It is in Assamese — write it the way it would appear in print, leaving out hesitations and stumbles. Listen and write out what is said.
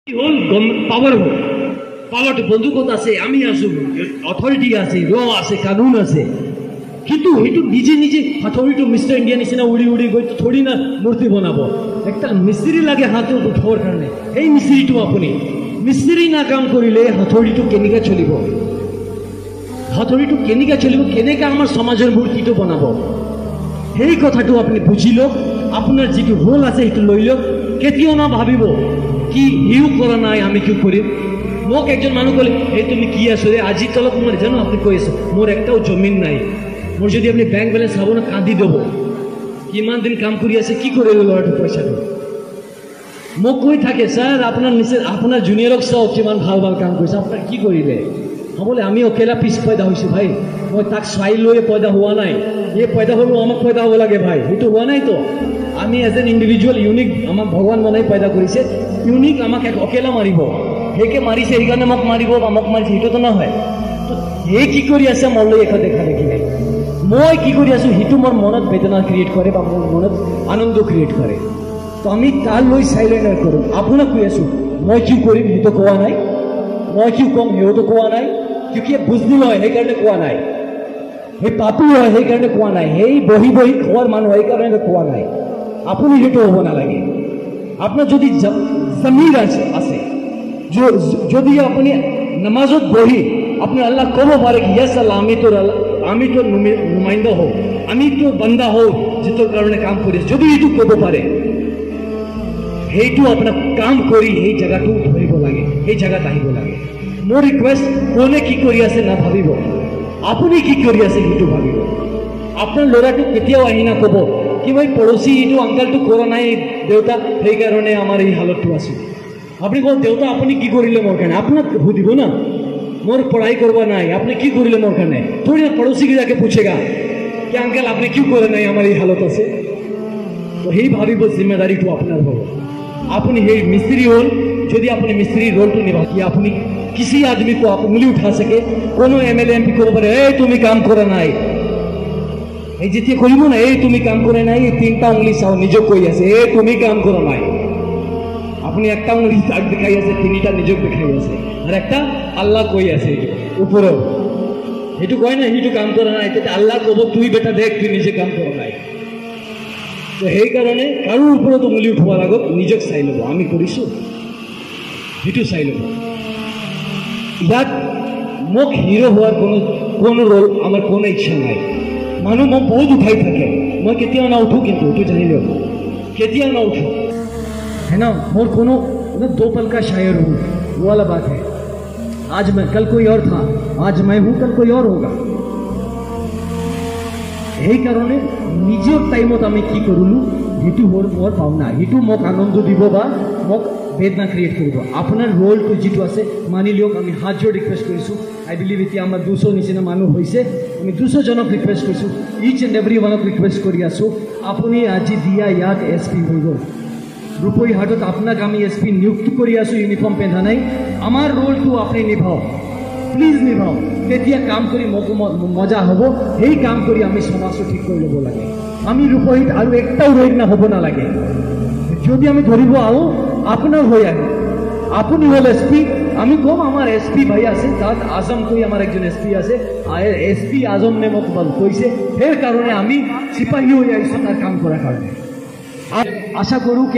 হল পাওয়াৰ হল পাওয়াৰটা বন্দুকত আছে আমি আছো অথৰিটি আছে ল আছে কানুন আছে কিন্তু সেইটো নিজে নিজে হাতৰিটো মিষ্টাৰ ইণ্ডিয়া নিচিনা উৰি উৰি গৈ থৰি না মূৰ্তি বনাব একটা মিস্ত্ৰি লাগে হাতে উঠাবৰ কাৰণে এই মিস্ত্ৰিটো আপুনি মিস্ত্ৰি না কাম কৰিলে হাতৰিটো কেনেকৈ চলিব হাতৰিটো কেনেকৈ চলিব কেনেকৈ আমাৰ সমাজৰ মূৰ্তিটো বনাব সেই কথাটো আপুনি বুজি লওক আপোনাৰ যিটো ৰোল আছে সেইটো লৈ লওক কেতিয়াও না ভাবিব কি ইউ কৰা নাই আমি কি কৰিম মোক একজন মানুহ ক'লে এই তুমি কি আছো ৰে আজি তলক মই জানো আপুনি কৈ আছে মোৰ একটাও জমিন নাই মোৰ যদি আপনি ব্যাংক ব্যালেন্স চাব না কাঁদি দেব কিমান দিন কাম কৰি আছে কি কৰিলে ল'ৰাটো পইচাটো মোক কৈ থাকে স্যাৰ আপনাৰ নিচে আপনাৰ জুনিয়ৰক চাওক কিমান ভাল ভাল কাম কৰিছে আপনাৰ কি কৰিলে বলে আমি অকেলা পিছ পয়দা হৈছোঁ ভাই মই তাক চাই লৈ পয়দা হোৱা নাই এই পয়দা হ'লো আমাক পয়দা হ'ব লাগে ভাই সেইটো হোৱা নাই তো আমি এজ এন ইণ্ডিভিজুৱেল ইউনিক আমাক ভগৱান বনাই পয়দা কৰিছে ইউনিক আমাক এক অকেলা মাৰিব সেইকে মাৰিছে সেইকাৰণে মোক মাৰিব বা মোক মাৰিছে সেইটোতো নহয় সেই কি কৰি আছে মোৰ লৈ এখন দেখা দেখি নাই মই কি কৰি আছোঁ সেইটো মোৰ মনত বেদনা ক্ৰিয়েট কৰে বা মোৰ মনত আনন্দ ক্ৰিয়েট কৰে তো আমি তাৰ লৈ চাইলেণ্ট কৰোঁ আপোনাক কৈ আছোঁ মই কি কৰিম সেইটো কোৱা নাই মই কি ক'ম সেইটো কোৱা নাই কিয় বুজি লয় সেইকাৰণে কোৱা নাই সেই পাপি হয় সেইকাৰণে কোৱা নাই সেই বহি বহি খোৱাৰ মানুহ সেইকাৰণে কোৱা নাই আপুনি সেইটো হ'ব নালাগে আপোনাৰ যদি জমিৰ আছে যদি আপুনি নামাজত বহি আপনি আল্লাহ কব পারে কি ইয়েস আল্লাহ আমি তো নুমাইন্দা হও আমি তো বান্দা হও যেটোর কারণে কাম করি যদি এইটো কব পারে সেইটো আপনার কাম করি এই জায়গাটো ধরিব লাগে এই জায়গাত আহিব লাগে মোৰ ৰিকোয়েস্ট কোনে কি কৰি আছে না ভাবিব আপুনি কি কৰি আছে সেইটো ভাবিব আপনাৰ ল'ৰাটো কেতিয়াও আহি না কব কি মই পড়োশী এইটো আঙ্কালটো কৰা নাই দেউতা সেইকাৰণে আমাৰ এই হালতটো আছে আপনি কোন দেউতা আপনি কি কৰিলে মোৰ কাৰণে আপোনাক সুধিব না मोर पढ़ाई करवा ना आपने क्यों करिले मोर करने थोड़ी ना पड़ोसी के जाके पूछेगा कि अंकल आपने क्यों करे नहीं हमारी हालत से तो यही भाविब जिम्मेदारी तो अपनार हो अपनी हे मिस्त्री होल यदि अपनी मिस्त्री रोल तो निभा कि अपनी किसी आदमी को आप उंगली उठा सके कोनो एमएलए एमपी को बोले ए तुम्हें काम करे নাই এই যেতে কইব না এই তুমি কাম করে নাই এই তিনটা উंगली চাও নিজক কই আছে এই তুমি কাম করো নাই আপনি একটা উंगली তাক দেখাই আছে তিনটা নিজক দেখাই আছে আর একটা আল্লাহ কই আছে উপরে সেইটো কয় না সেইটো কাম কৰা নাই তেতিয়া আল্লাহ কব তুই বেটা দেখ তুই নিজে কাম কৰা নাই তো সেই কাৰণে কাৰো ওপৰত উঙলি উঠোৱাৰ আগত নিজক চাই ল'ব আমি কৰিছো সেইটো চাই ল'ব ইয়াত মোক হিৰো হোৱাৰ কোনো ৰোল আমাৰ কোনো ইচ্ছা নাই মানুহ মোক বহুত উঠাই থাকে মই কেতিয়াও না উঠো কিন্তু এইটো জানি লওক কেতিয়াও না উঠো है ना और कोनो दो पल का शायर हूँ वो वाला बात है आज मैं कल कोई और था आज मैं हूँ कल कोई और होगा यही कारण निजर टाइमत आमी कि करूँ हेतु मोर भावना हेतु मोक आनंद দিব বা मोक वेदना क्रिएट करिब आपनार रोल तो जितो आछे मानि लियक आमी हाथ जोड़ रिक्वेस्ट करिसु आई बिलिव इति आमार 200 निचिना मानुह होइसे आमी 200 जनक रिक्वेस्ट करिसु इच एंड एवरी वनक रिक्वेस्ट करि आसु आपुनि আজি দিয়া ইয়াত एसपी হৈ গ'ল रूपई हाटत आपनाक आमी एसपी नियुक्त करि आसु यूनिफर्म पिंधा नाई आमार रोल तो आपनि निभाओ प्लिज निभाओ तेतिया काम करि मजा हबो हेई काम करि आमी समाज ठीक करि लब लागे आमी रूपईत आरु एकटाও রোগ না হবো না লাগে যদি আমি ধরিব আও আপনার হই আগে আপনি হল এসপি আমি কম আমার এসপি ভাই আছে তাত আজম কই আমার একজন এসপি আছে আর এসপি আজম নে মোক বল কইছে এর কারণে আমি সিপাহী হই আইছি তার কাম করার কারণে আশা করু কি